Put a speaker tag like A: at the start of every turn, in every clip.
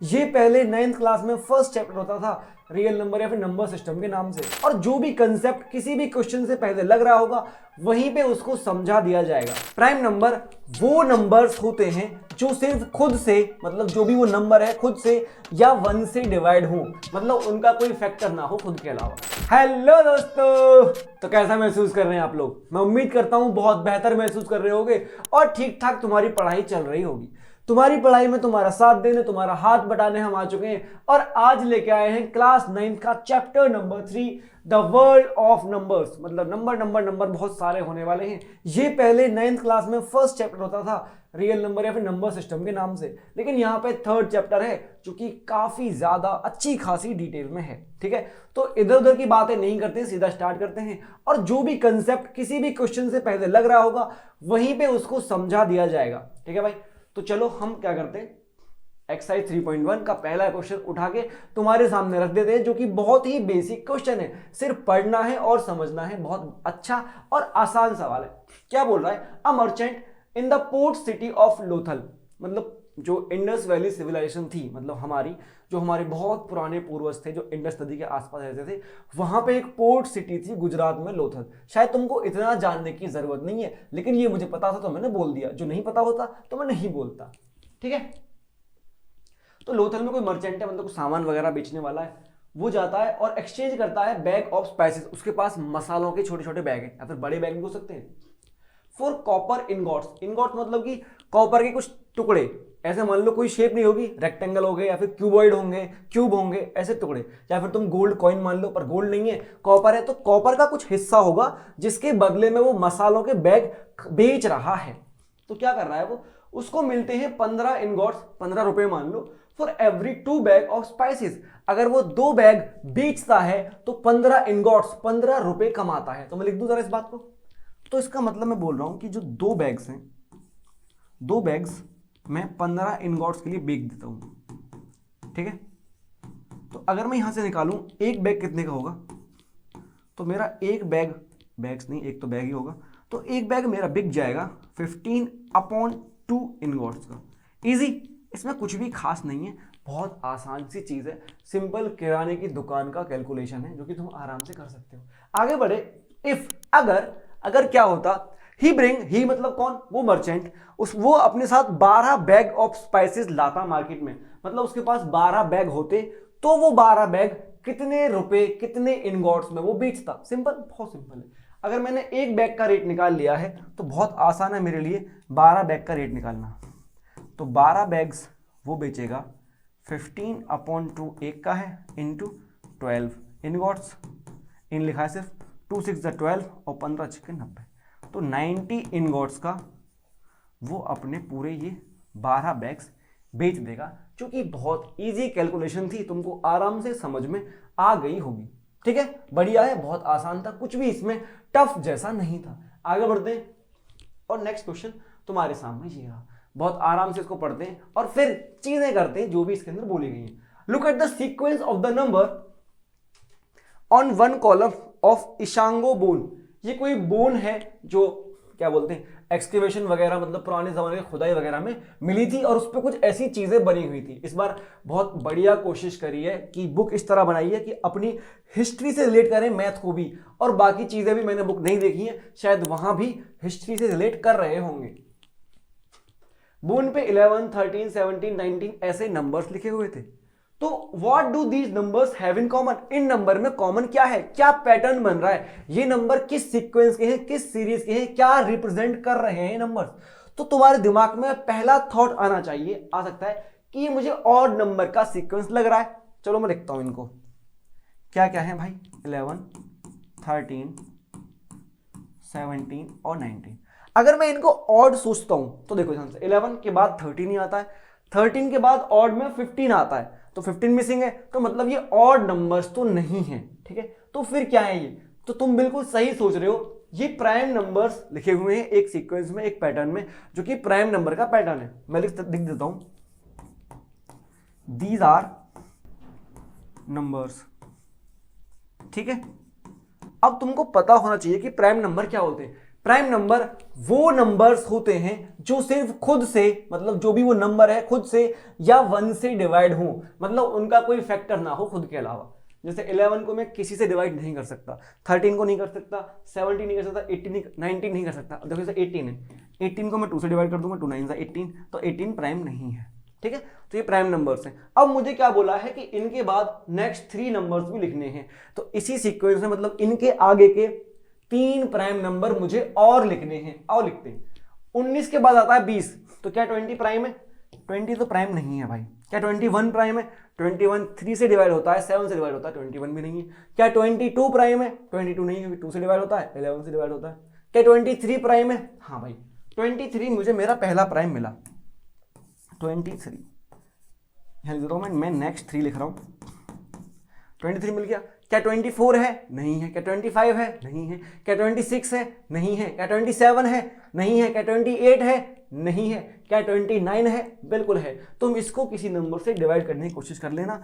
A: ये पहले 9th class में फर्स्ट चैप्टर होता था रियल नंबर या फिर नंबर सिस्टम के नाम से, और जो भी कंसेप्ट किसी भी क्वेश्चन से पहले लग रहा होगा वहीं पे उसको समझा दिया जाएगा। प्राइम नंबर वो नंबर्स होते हैं जो सिर्फ खुद से, मतलब जो भी वो नंबर है खुद से या 1 से डिवाइड हो, मतलब उनका कोई फैक्टर ना हो खुद के अलावा। हेलो दोस्तों, तो कैसा महसूस कर रहे हैं आप लोग? मैं उम्मीद करता हूं बहुत बेहतर महसूस कर रहे होगे और ठीक ठाक तुम्हारी पढ़ाई चल रही होगी। तुम्हारी पढ़ाई में तुम्हारा साथ देने, तुम्हारा हाथ बटाने हम आ चुके हैं और आज लेके आए हैं क्लास 9 का chapter number 3 the world of numbers. मतलब नंबर बहुत सारे होने वाले हैं। ये पहले 9th क्लास में फर्स्ट चैप्टर होता था रियल नंबर या फिर नंबर सिस्टम के नाम से, लेकिन यहाँ पे थर्ड चैप्टर है जो कि काफी ज्यादा अच्छी खासी डिटेल में है। ठीक है, तो इधर उधर की बातें नहीं करते, सीधा स्टार्ट करते हैं और जो भी कंसेप्ट किसी भी क्वेश्चन से पहले लग रहा होगा वहीं पे उसको समझा दिया जाएगा। ठीक है भाई, तो चलो हम क्या करते हैं, एक्सरसाइज 3.1 का पहला क्वेश्चन उठा के तुम्हारे सामने रख देते हैं, जो कि बहुत ही बेसिक क्वेश्चन है, सिर्फ पढ़ना है और समझना है। बहुत अच्छा और आसान सवाल है। क्या बोल रहा है? A merchant in the port city of Lothal, मतलब जो इंडस वैली सिविलाइजेशन थी, मतलब हमारे बहुत पुराने पूर्वज थे जो इंडस नदी के आसपास रहते थे, वहां पे एक पोर्ट सिटी थी गुजरात में, लोथल। शायद तुमको इतना जानने की जरूरत नहीं है, लेकिन ये मुझे पता था तो मैंने बोल दिया, जो नहीं पता होता तो मैं नहीं बोलता। ठीक है, तो लोथल में कोई मर्चेंट है, मतलब कुछ सामान वगैरह बेचने वाला है, वो जाता है और एक्सचेंज करता है बैग ऑफ स्पाइसेस। उसके पास मसालों के छोटे छोटे बैग हैं या फिर बड़े बैग भी हो सकते हैं। फॉर कॉपर इनगॉट्स, इनगॉट्स मतलब कि कॉपर के कुछ टुकड़े, ऐसे मान लो कोई शेप नहीं होगी, रेक्टेंगल हो गए या फिर क्यूबॉइड होंगे, क्यूब होंगे, ऐसे टुकड़े, या फिर तुम गोल्ड कॉइन मान लो, पर गोल्ड नहीं है, कॉपर है, तो कॉपर का कुछ हिस्सा होगा जिसके बदले में वो मसालों के बैग बेच रहा है। तो क्या कर रहा है वो? उसको मिलते हैं 15 इनगॉट्स, 15 रुपए मान लो, for every 2 bag of spices. अगर वो 2 बैग बेचता है तो 15 इनगॉट्स, 15 रुपए कमाता है। तो मैं लिख दूं जरा इस बात को। तो इसका मतलब मैं बोल रहा हूं कि जो 2 बैग्स हैं, 2 बैग्स मैं 15 इनगॉट्स के लिए बेच देता हूं। ठीक है, तो अगर मैं यहां से निकालूं एक बैग कितने का होगा, तो मेरा एक बैग, बैग्स नहीं, एक तो बैग ही होगा, तो एक बैग मेरा बिक जाएगा 15/2 इनगॉट्स का। इजी, इसमें कुछ भी खास नहीं है, बहुत आसान सी चीज है, सिंपल किराने की दुकान का कैलकुलेशन है जो कि तुम आराम से कर सकते हो। आगे बढ़े। इफ, अगर क्या होता, ही मतलब कौन? वो मर्चेंट, वो अपने साथ 12 बैग ऑफ स्पाइसेस लाता मार्केट में, मतलब उसके पास 12 बैग होते, तो वो 12 बैग कितने रुपए, कितने इनगॉट्स में वो बेचता। सिंपल, बहुत सिंपल है। अगर मैंने एक बैग का रेट निकाल लिया है तो बहुत आसान है मेरे लिए 12 बैग का रेट निकालना। तो 12 बैग्स वो बेचेगा, 15/2 एक का है, इंटू 12 इनगॉट्स, इन लिखा है सिर्फ 2 6 12 और 15 6 90, तो 90 इनगॉट्स का वो अपने पूरे ये 12 बैग्स बेच देगा, जो कि बहुत इजी कैलकुलेशन थी, तुमको आराम से समझ में आ गई होगी। ठीक है, बढ़िया है, बहुत आसान था, कुछ भी इसमें टफ जैसा नहीं था। आगे बढ़ते हैं और नेक्स्ट क्वेश्चन तुम्हारे सामने ये रहा। बहुत आराम से इसको पढ़ते हैं और फिर चीजें करते हैं जो भी इसके अंदर बोली गई है। Look at the sequence of the number on one column of Ishango bone. ये कोई बोन है जो क्या बोलते हैं, एक्सकेवेशन वगैरह, मतलब पुराने जमाने की खुदाई वगैरह में मिली थी और उस पर कुछ ऐसी चीजें बनी हुई थी। इस बार बहुत बढ़िया कोशिश करी है कि बुक इस तरह बनाई है कि अपनी हिस्ट्री से रिलेट करें मैथ को भी, और बाकी चीजें भी मैंने बुक नहीं देखी है, शायद वहां भी हिस्ट्री से रिलेट कर रहे होंगे। बोन पे 11 13 17 19 ऐसे नंबर्स लिखे हुए थे। तो what do these numbers have in common? In number में कॉमन क्या है, क्या पैटर्न बन रहा है, ये नंबर किस सीक्वेंस के हैं, किस सीरीज के हैं, क्या रिप्रेजेंट कर रहे हैं नंबर्स? तो तुम्हारे दिमाग में पहला थॉट आना चाहिए, आ सकता है कि ये मुझे ऑड नंबर का सीक्वेंस लग रहा है। चलो मैं लिखता हूं इनको, क्या क्या है भाई, 11 13 17 और 19। अगर मैं इनको ऑड सोचता हूं तो देखो ध्यान से, 11 के बाद 13 ही आता है, 13 के बाद ऑड में 15 आता है, तो 15 मिसिंग है, तो मतलब ये ऑड नंबर्स तो नहीं है। ठीक है, तो फिर क्या है ये? तो तुम बिल्कुल सही सोच रहे हो, ये प्राइम नंबर्स लिखे हुए हैं एक सीक्वेंस में, एक पैटर्न में, जो कि प्राइम नंबर का पैटर्न है। मैं लिख देता हूं, दीज आर नंबर्स। ठीक है, अब तुमको पता होना चाहिए कि प्राइम नंबर क्या होते हैं। प्राइम नंबर वो नंबर्स होते हैं जो सिर्फ खुद से, मतलब जो भी वो नंबर है खुद से या 1 से डिवाइड हो, मतलब उनका कोई फैक्टर ना हो खुद के अलावा। जैसे 11 को मैं किसी से डिवाइड नहीं कर सकता, 13 को नहीं कर सकता, 17 नहीं कर सकता, 18 19 नहीं कर सकता। अब देखो जैसे 18 है, 18 को मैं 2 से डिवाइड कर दूंगा, 2 9 18, तो 18 प्राइम नहीं है। ठीक है, तो ये प्राइम नंबर्स हैं। अब मुझे क्या बोला है कि इनके बाद नेक्स्ट 3 नंबर्स भी लिखने हैं, तो इसी सीक्वेंस में मतलब इनके आगे के 3 प्राइम नंबर मुझे और लिखने हैं। और लिखते हैं 19 के बाद आता है 20, तो क्या 20 प्राइम है? 20 तो प्राइम नहीं है भाई। क्या 21 प्राइम है? 21 3 से डिवाइड होता है, 7 से डिवाइड होता है, 21 भी नहीं है। क्या 22 प्राइम है? 22 नहीं है, 2 से डिवाइड होता है, 11 से डिवाइड होता है। क्या 23 प्राइम है? हाँ भाई 23 मुझे मेरा पहला प्राइम मिला, 23 लिख रहा हूं मैं नेक्स्ट 3 लिख रहा हूं, 23 मिल गया। क्या 24 है? नहीं है। क्या 25 है? नहीं है। क्या 26 है? नहीं है। क्या 27 है? नहीं है। क्या 28 है? नहीं है। क्या 29 है? बिल्कुल है। तुम इसको किसी नंबर से डिवाइड करने की कोशिश कर लेना।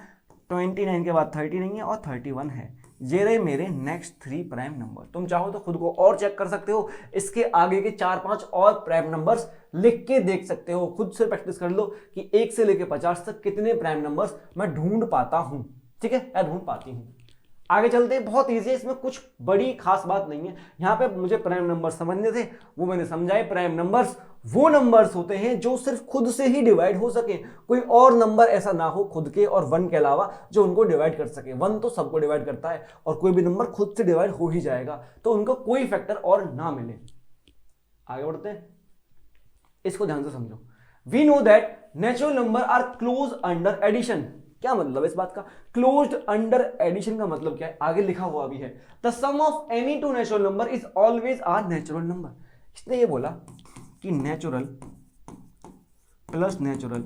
A: 29 के बाद 30 नहीं है और 31 है। ये रहे मेरे नेक्स्ट 3 प्राइम नंबर। तुम चाहो तो खुद को और चेक कर सकते हो, इसके आगे के 4-5 और प्राइम नंबर्स लिख के देख सकते हो, खुद से प्रैक्टिस कर लो कि 1 से लेकर 50 तक कितने प्राइम नंबर्स मैं ढूंढ पाता हूं। ठीक है, या ढूंढ पाती हूं। आगे चलते हैं, बहुत इजी है, इसमें कुछ बड़ी खास बात नहीं है। यहां पे मुझे प्राइम नंबर समझने थे, वो मैंने समझाए। प्राइम नंबर्स वो नंबर्स होते हैं जो सिर्फ खुद से ही डिवाइड हो सके, कोई और नंबर ऐसा ना हो खुद के और 1 के अलावा जो उनको डिवाइड कर सके। 1 तो सबको डिवाइड करता है और कोई भी नंबर खुद से डिवाइड हो ही जाएगा, तो उनको कोई फैक्टर और ना मिले। आगे बढ़ते हैं, इसको ध्यान से समझो। We know that natural number are close under addition. क्या मतलब है इस बात का? क्लोज्ड अंडर एडिशन का मतलब क्या है? आगे लिखा हुआ भी है, the sum of any two natural number is always a natural number. इसने ये बोला कि natural plus natural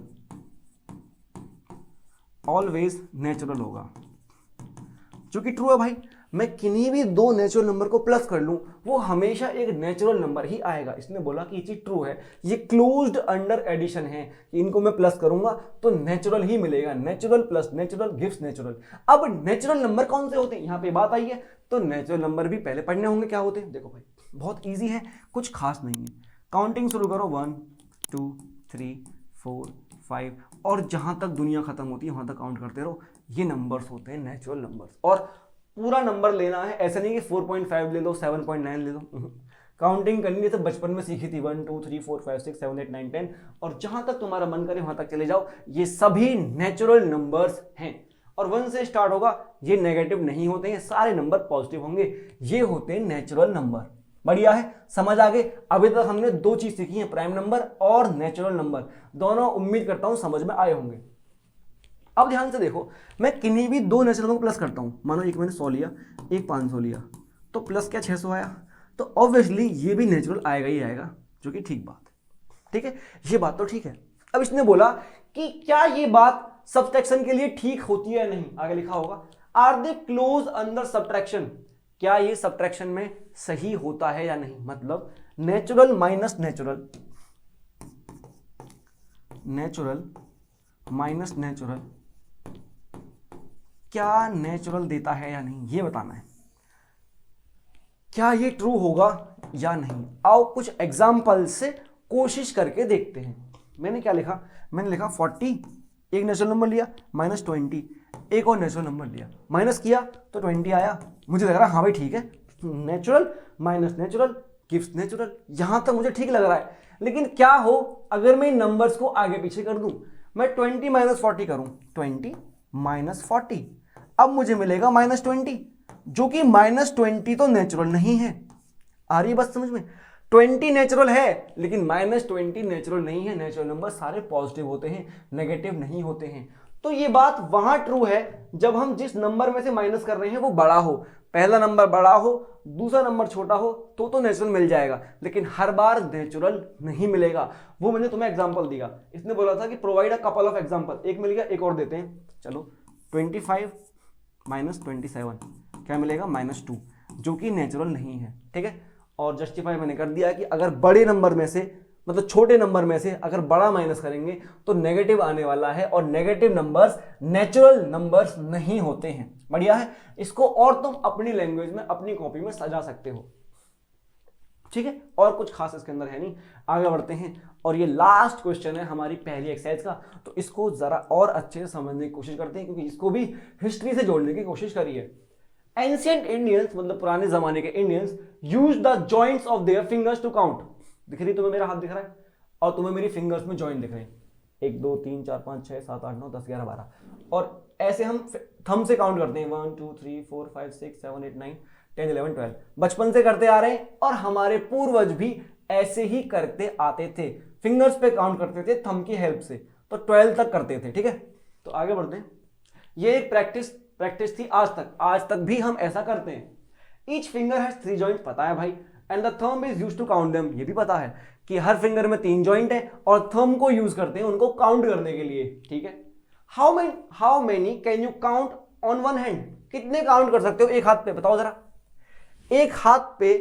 A: always natural होगा, जो कि ट्रू है भाई। मैं किन्हीं भी 2 नेचुरल नंबर को प्लस कर लूं, वो हमेशा एक नेचुरल नंबर ही आएगा। इसने बोला कि ये चीज ट्रू है, ये क्लोज्ड अंडर एडिशन है कि इनको मैं प्लस करूंगा तो नेचुरल ही मिलेगा। Natural plus natural gives natural. अब नेचुरल नंबर कौन से होते हैं, यहां पे बात आई है, तो नेचुरल नंबर भी पहले पढ़ने होंगे। क्या होते हैं? देखो भाई बहुत ईजी है, कुछ खास नहीं है। काउंटिंग शुरू करो, 1 2 3 4 5, और जहां तक दुनिया खत्म होती है वहां तक काउंट करते रहो। ये नंबर्स होते हैं नेचुरल नंबर्स। और पूरा नंबर लेना है, ऐसा नहीं कि 4.5 ले लो, 7.9 ले लो। काउंटिंग करनी है तो बचपन में सीखी थी, 1 2 3 4 5 6 7 8 9 10, और जहां तक तुम्हारा मन करे वहां तक चले जाओ। ये सभी नेचुरल नंबर्स हैं, और 1 से स्टार्ट होगा। ये नेगेटिव नहीं होते हैं, सारे नंबर पॉजिटिव होंगे। ये होते हैं नेचुरल नंबर। बढ़िया है, समझ आ गए। अभी तक हमने 2 चीज सीखी है, प्राइम नंबर और नेचुरल नंबर। दोनों उम्मीद करता हूं समझ में आए होंगे। अब ध्यान से देखो, मैं किन्हीं भी 2 नेचुरल नंबर को प्लस करता हूं। मानो एक मैंने 100 लिया, एक 500 लिया, तो प्लस क्या 600 आया, तो ऑब्वियसली ये भी नेचुरल आएगा ही आएगा, जो कि ठीक बात है। ठीक है, ये बात तो ठीक है। अब इसने बोला कि क्या ये बात सब्ट्रैक्शन के लिए ठीक होती है या नहीं। आगे लिखा होगा, are they close under subtraction. क्या ये सब्ट्रैक्शन में सही होता है या नहीं। मतलब natural minus natural, natural minus natural क्या नेचुरल देता है या नहीं, ये बताना है। क्या ये ट्रू होगा या नहीं। आओ कुछ एग्जाम्पल से कोशिश करके देखते हैं। मैंने क्या लिखा, मैंने लिखा 40, एक नेचुरल नंबर लिया, -20, एक और नेचुरल नंबर लिया, माइनस किया तो 20 आया। मुझे लग रहा है हाँ भाई ठीक है, natural minus natural gives natural, यहां तक मुझे ठीक लग रहा है। लेकिन क्या हो अगर मैं इन नंबर्स को आगे पीछे कर दूं, मैं 20 - 40 करूं, 20 - 40, अब मुझे मिलेगा -20, जो कि -20 तो नेचुरल नहीं है। आ रही बात समझ में? 20 नेचुरल है लेकिन -20 नेचुरल नहीं है। नेचुरल नंबर सारे पॉजिटिव होते हैं, नेगेटिव नहीं होते हैं। तो ये बात वहां ट्रू है जब हम जिस नंबर में से माइनस कर रहे हैं वो बड़ा हो। पहला नंबर बड़ा हो, दूसरा नंबर छोटा हो, तो नेचुरल मिल जाएगा, लेकिन हर बार नेचुरल नहीं मिलेगा। वो मैंने तुम्हें एग्जांपल दिया। इसने बोला था कि provide a couple of example, एक मिल गया, एक और देते हैं। चलो 25 - 27 क्या मिलेगा, -2, जो कि नेचुरल नहीं है। ठीक है, और जस्टिफाई मैंने कर दिया कि अगर बड़े नंबर में से, मतलब छोटे नंबर में से अगर बड़ा माइनस करेंगे तो नेगेटिव आने वाला है, और नेगेटिव नंबर्स नेचुरल नंबर्स नहीं होते हैं। बढ़िया है, इसको और तुम अपनी लैंग्वेज में अपनी कॉपी में सजा सकते हो। ठीक है, और कुछ खास इसके अंदर है नहीं। आगे बढ़ते हैं और ये लास्ट क्वेश्चन है हमारी पहली एक्सरसाइज का, तो इसको जरा और अच्छे से समझने की कोशिश करते हैं क्योंकि इसको भी हिस्ट्री से जोड़ने की कोशिश करी है। एंशिएंट इंडियंस मतलब पुराने जमाने के Indians use the joints of their fingers to count. दिख रही तुम्हें मेरा हाथ दिख रहा है और तुम्हें मेरी फिंगर्स में जॉइंट दिख रहे हैं, 1 2 3 4 5 6 7 8 9 10 11 12, और ऐसे हम थंब से काउंट करते हैं 1 2 3 4 5 6 7 8 9 10 11 12, बचपन से करते आ रहे हैं और हमारे पूर्वज भी ऐसे ही करते आते थे, फिंगर्स पे काउंट करते थे थंब की हेल्प से, तो 12 तक करते थे। ठीक है, तो आगे बढ़ते हैं। ये एक प्रैक्टिस थी आज तक भी हम ऐसा करते हैं। ईच फिंगर हैज 3 जॉइंट, पता है भाई, and the thumb is used to count them, ये भी पता है कि हर फिंगर में 3 जॉइंट है और थंब को यूज करते हैं उनको काउंट करने के लिए। ठीक है, how many can you count on one hand, कितने काउंट कर सकते हो एक हाथ पे, बताओ जरा, एक हाथ पे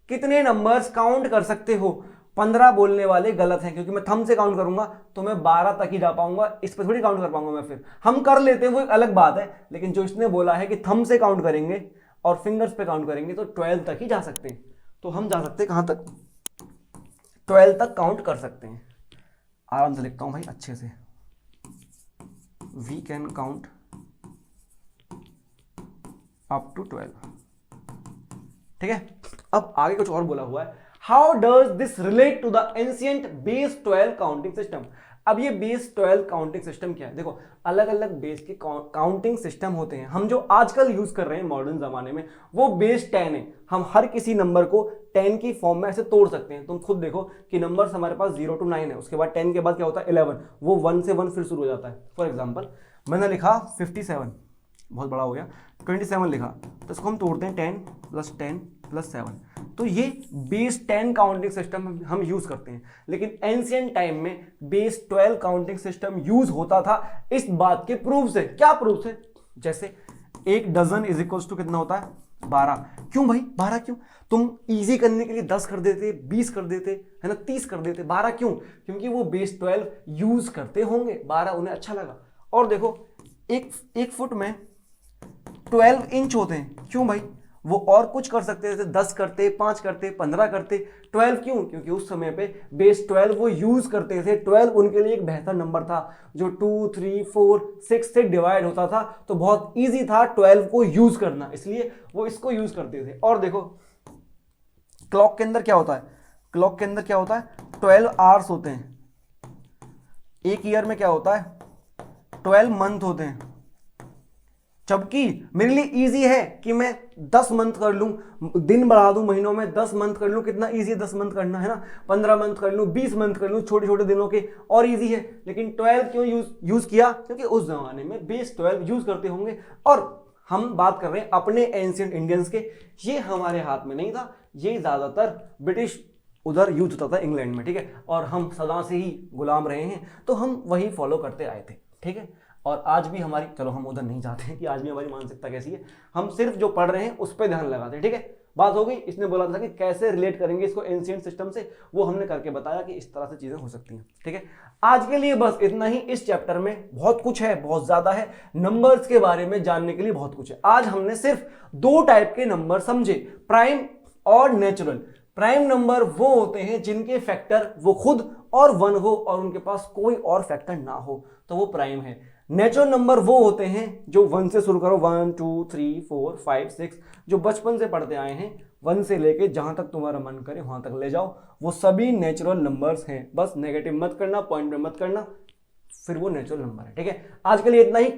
A: कितने नंबर्स काउंट कर सकते हो। 15 बोलने वाले गलत हैं क्योंकि मैं थंब से काउंट करूंगा तो मैं 12 तक ही जा पाऊंगा, इस पे थोड़ी काउंट कर पाऊंगा मैं। फिर हम कर लेते हैं वो एक अलग बात है, लेकिन जो इसने बोला है कि थंब से काउंट करेंगे और फिंगर्स पे काउंट करेंगे तो 12 तक ही जा सकते हैं। तो हम जा सकते हैं कहां तक, 12 तक काउंट कर सकते हैं। आराम से लिखता हूं भाई अच्छे से, we can count up to 12। ठीक है, अब आगे कुछ और बोला हुआ है, how does this relate to the ancient base 12 counting system. अब ये बेस 12 काउंटिंग सिस्टम क्या है, देखो अलग अलग बेस के काउंटिंग सिस्टम होते हैं। हम जो आजकल यूज कर रहे हैं मॉडर्न जमाने में वो बेस 10 है, हम हर किसी नंबर को 10 की फॉर्म में ऐसे तोड़ सकते हैं। तुम खुद देखो कि नंबर्स हमारे पास 0 to 9 है, उसके बाद 10 के बाद क्या होता है 11, वो 1 से 1 फिर शुरू हो जाता है। फॉर एग्जाम्पल मैंने लिखा 57, बहुत बड़ा हो गया, 27 लिखा, तो इसको हम तोड़ते हैं 10 + 10 + 7, तो ये बेस 10 काउंटिंग सिस्टम हम यूज करते हैं। लेकिन एंशिएंट टाइम में बेस 12 काउंटिंग सिस्टम यूज होता था इस बात के प्रूफ से। क्या प्रूफ से, जैसे 1 डजन इज इक्वल्स टू कितना होता है 12। क्यों भाई 12 क्यों, तुम इजी करने के लिए 10 कर देते, 20 कर देते, है ना, 30 कर देते, 12 क्यों, क्योंकि वो बेस 12 यूज करते होंगे, 12 उन्हें अच्छा लगा। और देखो एक फुट में 12 इंच होते हैं, क्यों भाई, वो और कुछ कर सकते थे, 10 करते, 5 करते, 15 करते, 12 क्यों, क्योंकि उस समय पे बेस 12 वो यूज करते थे। 12 उनके लिए एक बेहतर नंबर था जो 2 3 4 6 से डिवाइड होता था, तो बहुत इजी था 12 को यूज करना, इसलिए वो इसको यूज करते थे। और देखो क्लॉक के अंदर क्या होता है, क्लॉक के अंदर क्या होता है 12 आवर्स होते हैं, एक ईयर में क्या होता है 12 मंथ होते हैं। जबकि मेरे लिए इजी है कि मैं 10 मंथ कर लूं, दिन बढ़ा दूं महीनों में, 10 मंथ कर लूं, कितना इजी है 10 मंथ करना, है ना, 15 मंथ कर लूं, 20 मंथ कर लूं, छोटे छोटे दिनों के, और इजी है। लेकिन 12 क्यों यूज किया, क्योंकि उस जमाने में बेस 12 यूज करते होंगे। और हम बात कर रहे हैं अपने एंशिएंट इंडियंस के, ये हमारे हाथ में नहीं था, ये ज्यादातर ब्रिटिश उधर यूज होता था इंग्लैंड में। ठीक है, और हम सदा से ही गुलाम रहे हैं तो हम वही फॉलो करते आए थे। ठीक है, और आज भी हमारी, चलो हम उधर नहीं जाते हैं कि आज भी हमारी मानसिकता कैसी है, हम सिर्फ जो पढ़ रहे हैं उस पर ध्यान लगाते हैं। ठीक है, बात हो गई। इसने बोला था कि कैसे रिलेट करेंगे इसको एंशिएंट सिस्टम से, वो हमने करके बताया कि इस तरह से चीजें हो सकती हैं। ठीक है, आज के लिए बस इतना ही। इस चैप्टर में बहुत कुछ है, बहुत ज्यादा है, नंबर्स के बारे में जानने के लिए बहुत कुछ है। आज हमने सिर्फ 2 टाइप के नंबर समझे, प्राइम और नेचुरल। प्राइम नंबर वो होते हैं जिनके फैक्टर वो खुद और 1 हो और उनके पास कोई और फैक्टर ना हो, तो वो प्राइम है। नेचुरल नंबर वो होते हैं जो 1 से शुरू करो, 1 2 3 4 5 6, जो बचपन से पढ़ते आए हैं, 1 से लेके जहां तक तुम्हारा मन करे वहां तक ले जाओ, वो सभी नेचुरल नंबर्स हैं। बस नेगेटिव मत करना, पॉइंट में मत करना, फिर वो नेचुरल नंबर है। ठीक है, आज के लिए इतना ही।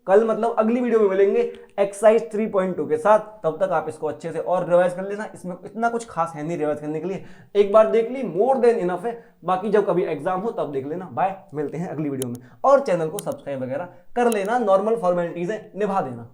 A: कल मतलब अगली वीडियो में मिलेंगे एक्सरसाइज 3.2 के साथ। तब तक आप इसको अच्छे से और रिवाइज कर लेना, इसमें इतना कुछ खास है नहीं रिवाइज करने के लिए, एक बार देख ली मोर देन इनफ है। बाकी जब कभी एग्जाम हो तब देख लेना। बाय, मिलते हैं अगली वीडियो में। और चैनल को सब्सक्राइब वगैरह कर लेना, नॉर्मल फॉर्मेलिटीज है, निभा देना।